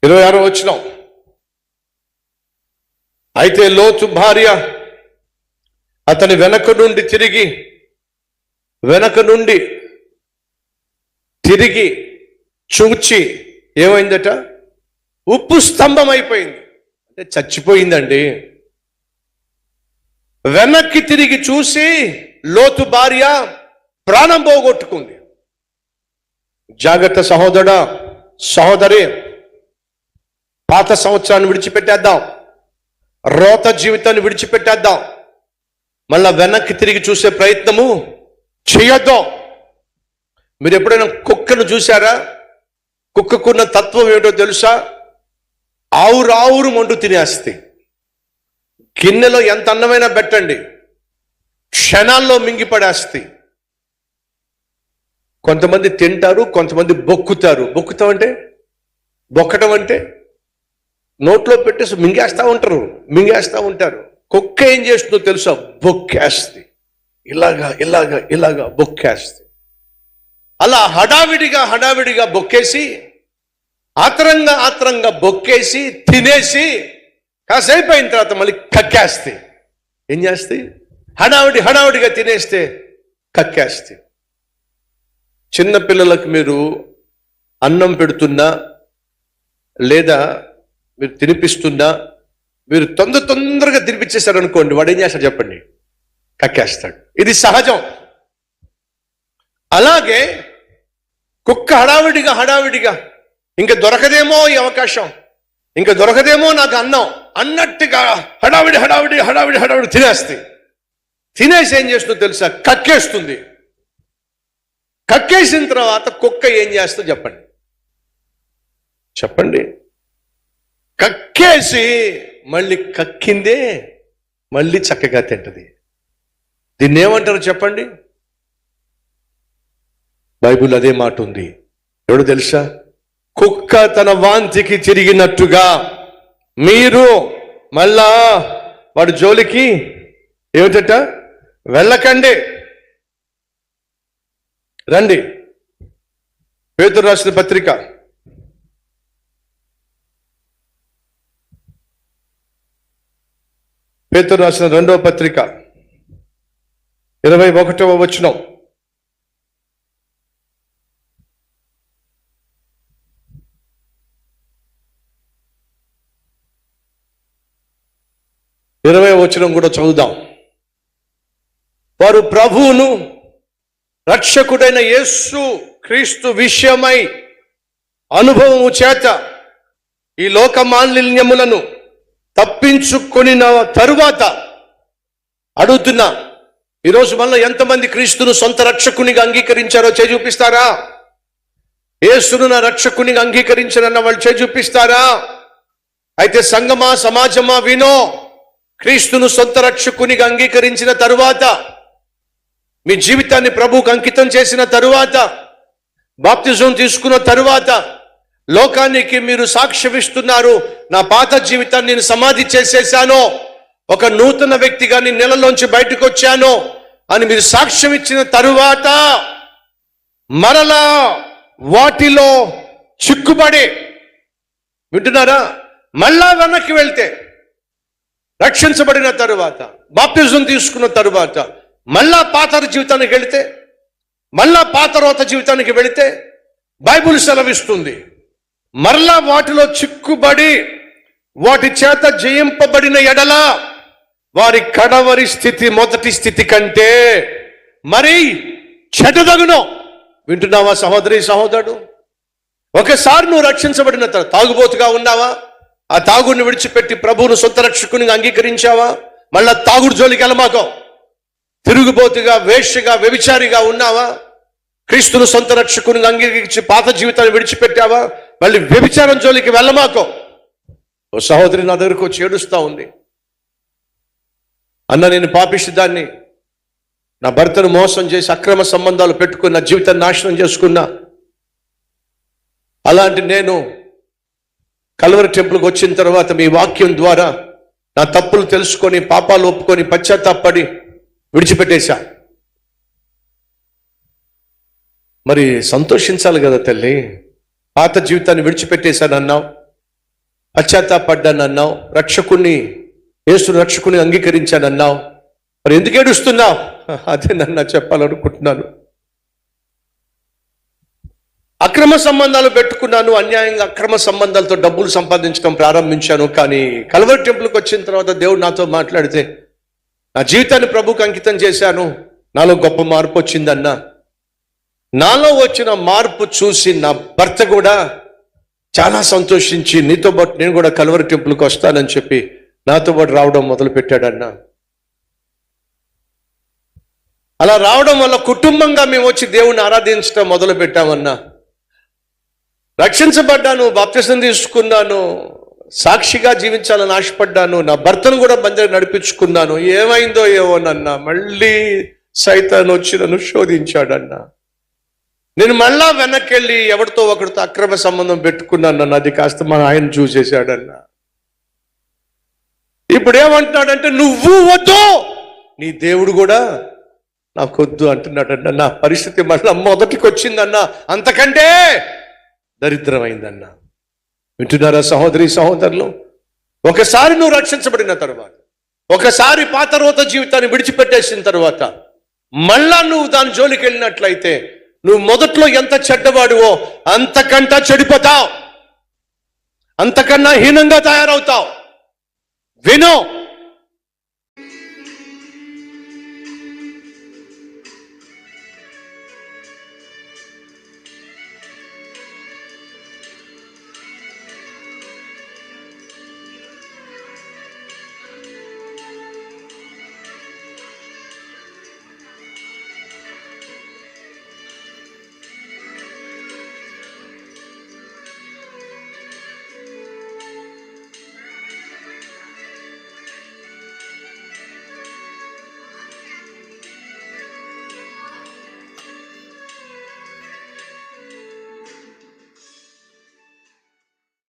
ఇరవై 26వ వచనం. అయితే లోతు భార్య అతని వెనక నుండి తిరిగి చూచి ఏమైందట? ఉప్పు స్తంభం అయిపోయింది, అంటే చచ్చిపోయిందండి. వెనక్కి తిరిగి చూసి లోతు భార్య ప్రాణం పోగొట్టుకుంది. జాగ్రత్త సహోదరా, సహోదరి, పాత సంవత్సరాన్ని విడిచిపెట్టేద్దాం, రోత జీవితాన్ని విడిచిపెట్టేద్దాం, మళ్ళా వెనక్కి తిరిగి చూసే ప్రయత్నము చేయొద్దాం. మీరు ఎప్పుడైనా కుక్కను చూసారా? కుక్కకున్న తత్వం ఏమిటో తెలుసా? ఆవురు మంటూ తినేస్తాయి. గిన్నెలో ఎంత అన్నమైనా పెట్టండి, క్షణాల్లో మింగిపడేస్తాయి. కొంతమంది తింటారు, కొంతమంది బొక్కుతారు. బొక్కటం అంటే నోట్లో పెట్టేసి మింగేస్తా ఉంటారు. కుక్క ఏం చేస్తుందో తెలుసా? బొక్కేస్తుంది. ఇలాగా బొక్కేస్తుంది. అలా హడావిడిగా బొక్కేసి ఆత్రంగా బొక్కేసి తినేసి కాసేపు అయిన తర్వాత మళ్ళీ కక్కేస్తాయి. ఏం చేస్తాయి? హడావిడిగా తినేస్తే కక్కేస్తాయి. చిన్నపిల్లలకు మీరు అన్నం పెడుతున్నా లేదా మీరు తినిపిస్తున్నా, మీరు తొందరగా తినిపించేశారనుకోండి, వాడు ఏం చేస్తాడు చెప్పండి? కక్కేస్తాడు. ఇది సహజం. అలాగే కుక్క హడావిడిగా ఇంకా దొరకదేమో ఈ అవకాశం, ఇంకా దొరకదేమో నాకు అన్నం అన్నట్టుగా హడావిడి తినేస్తాయి. తినేసి ఏం చేస్తుందో తెలుసా? కక్కేస్తుంది. కక్కేసిన తర్వాత కుక్క ఏం చేస్తుందో చెప్పండి? కక్కేసి మళ్ళీ కక్కిందే మళ్ళీ చక్కగా తింటది. దీన్ని ఏమంటారు చెప్పండి? బైబిల్ అదే మాట ఉంది. ఎవడు తెలుసా? కుక్క తన వాంతికి తిరిగినట్టుగా మీరు మళ్ళా వాడి జోలికి ఏమిటట? వెళ్ళకండి. రండి. పేతురు రాసిన పత్రిక 2వ పత్రిక 21వ వచనం. కూడా చదువుదాం. వారు ప్రభువును రక్షకుడైన యేసు క్రీస్తు విషయమై అనుభవము చేత ఈ లోక మాలిన్యములను తప్పించుకొని తరువాత అడుగుతున్నా, ఈరోజు మనలో ఎంతమంది క్రీస్తును సొంత రక్షకునిగా అంగీకరించారో చేయి చూపిస్తారా? యేసును నా రక్షకునిగా అంగీకరించారన్న వాళ్ళు చేయి చూపిస్తారా? అయితే సంఘమా, సమాజమా, వినో, క్రీస్తును సొంత రక్షకునిగా అంగీకరించిన తరువాత, మీ జీవితాన్ని ప్రభువుకు అంకితం చేసిన తరువాత, బాప్తిజం తీసుకున్న తరువాత లోకానికి మీరు సాక్ష్యమిస్తున్నారు, నా పాత జీవితాన్ని నేను సమాధి చేసేసాను, ఒక నూతన వ్యక్తిగా నేను నెలలోంచి బయటకు వచ్చాను అని మీరు సాక్ష్యం ఇచ్చిన తరువాత మరలా వాటిలో చిక్కుబడి, వింటున్నారా? మళ్ళా వెనక్కి వెళ్తే, రక్షించబడిన తరువాత, బాప్తిజం తీసుకున్న తరువాత మళ్ళా పాత జీవితానికి వెళితే, మళ్ళా పాత రోత జీవితానికి వెళితే బైబిల్ సెలవిస్తుంది, మరలా వాటిలో చిక్కుబడి వాటి చేత జయింపబడిన ఎడల వారి కడవరి స్థితి మొదటి స్థితి కంటే మరి చెడ్డదగును. వింటున్నావా సహోదరి సహోదరుడు? ఒకసారి నువ్వు రక్షించబడిన తర్వాత తాగుబోతుగా ఉన్నావా? ఆ తాగుడిని విడిచిపెట్టి ప్రభువును సొంత రక్షకునిగా అంగీకరించావా? మళ్ళా తాగుడు జోలికి వెళ్ళమాకో. తిరుగుబోతుగా, వేశ్యగా, వ్యభిచారిగా ఉన్నావా? క్రీస్తును సొంత రక్షకునిగా అంగీకరించి పాత జీవితాన్ని విడిచిపెట్టావా? మళ్ళీ వ్యభిచారం జోలికి వెళ్ళమాకో. ఓ సహోదరి నా దగ్గరకు వచ్చి ఏడుస్తా ఉంది, అన్న నేను పాపిష్టిదాన్ని, నా భర్తను మోసం చేసి అక్రమ సంబంధాలు పెట్టుకున్న, జీవితాన్ని నాశనం చేసుకున్నా. అలాంటి నేను కల్వరి టెంపుల్కి వచ్చిన తర్వాత మీ వాక్యం ద్వారా నా తప్పులు తెలుసుకొని, పాపాలు ఒప్పుకొని, పశ్చాత్తాపడి విడిచిపెట్టేశా. మరి సంతోషించాలి కదా తల్లి. పాత జీవితాన్ని విడిచిపెట్టేశానన్నావు, పశ్చాత్తాపడ్డానన్నావు, రక్షకుణ్ణి, యేసు రక్షకుని అంగీకరించానన్నావు. మరి ఎందుకు ఏడుస్తున్నావు? అదే నన్ను చెప్పాలనుకుంటున్నాను. అక్రమ సంబంధాలు పెట్టుకున్నాను, అన్యాయంగా అక్రమ సంబంధాలతో డబ్బులు సంపాదించడం ప్రారంభించాను. కానీ కల్వరి టెంపుల్కి వచ్చిన తర్వాత దేవుడు నాతో మాట్లాడితే నా జీవితాన్ని ప్రభువుకి అంకితం చేశాను. నాలో గొప్ప మార్పు వచ్చిందన్నా. నాలో వచ్చిన మార్పు చూసి నా భర్త కూడా చాలా సంతోషించి నీతో పాటు నేను కూడా కల్వరి టెంపుల్కి వస్తానని చెప్పి నాతో పాటు రావడం మొదలు పెట్టాడన్నా. అలా రావడం వల్ల కుటుంబంగా మేము వచ్చి దేవుణ్ణి ఆరాధించడం మొదలు పెట్టామన్నా. రక్షించబడ్డాను, బాప్తిసం తీసుకున్నాను, సాక్షిగా జీవించాలని ఆశపడ్డాను, నా భర్తను కూడా మందిరం నడిపించుకున్నాను. ఏమైందో ఏమోనన్నా, మళ్ళీ సైతాన్ వచ్చి నన్ను శోధించాడన్నా. నేను మళ్ళా వెనక్కి ఎవరితో ఒకరితో అక్రమ సంబంధం పెట్టుకున్నాను. అది కాస్త మా ఆయన చూసేశాడన్నా. ఇప్పుడు ఏమంటున్నాడంటే నువ్వు వద్దు, నీ దేవుడు కూడా నాకు వద్దు అంటున్నాడన్నా. నా పరిస్థితి మళ్ళా మొదటికి వచ్చిందన్నా, అంతకంటే దరిద్రమైందన్నా. వింటున్నారా సహోదరి సహోదరులు? ఒకసారి నువ్వు రక్షించబడిన తర్వాత, ఒకసారి పాత రోత జీవితాన్ని విడిచిపెట్టేసిన తర్వాత మళ్ళా నువ్వు దాని జోలికి వెళ్ళినట్లయితే నువ్వు మొదట్లో ఎంత చెడ్డవాడివో అంతకంటా చెడిపోతావు, అంతకన్నా హీనంగా తయారవుతావు. విను,